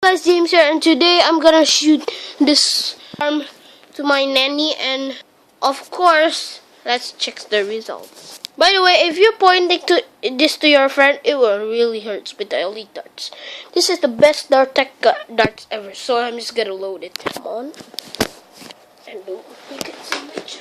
Guys, James here, and today I'm gonna shoot this arm to my nanny, and of course, let's check the results. By the way, if you're pointing this to your friend, it will really hurt with the elite darts. This is the best darts ever, so I'm just gonna load it. Come on, and boom, you can see the picture.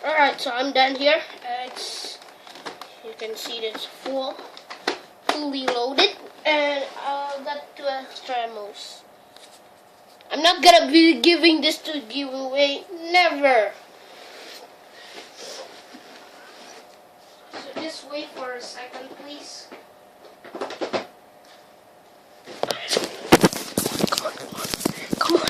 Alright, so I'm done here. You can see this fully loaded, and I got 2 extra ammos. I'm not gonna be giving this to giveaway, never. So just wait for a second, please. Come on.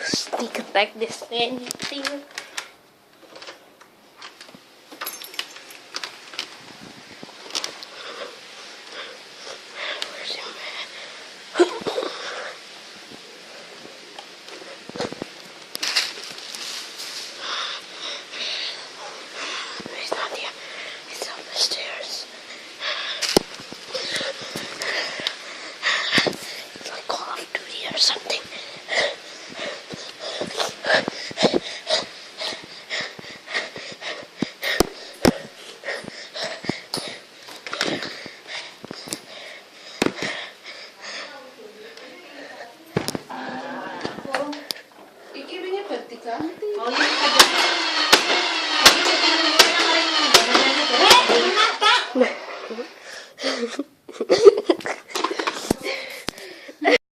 Sneak attack this thing.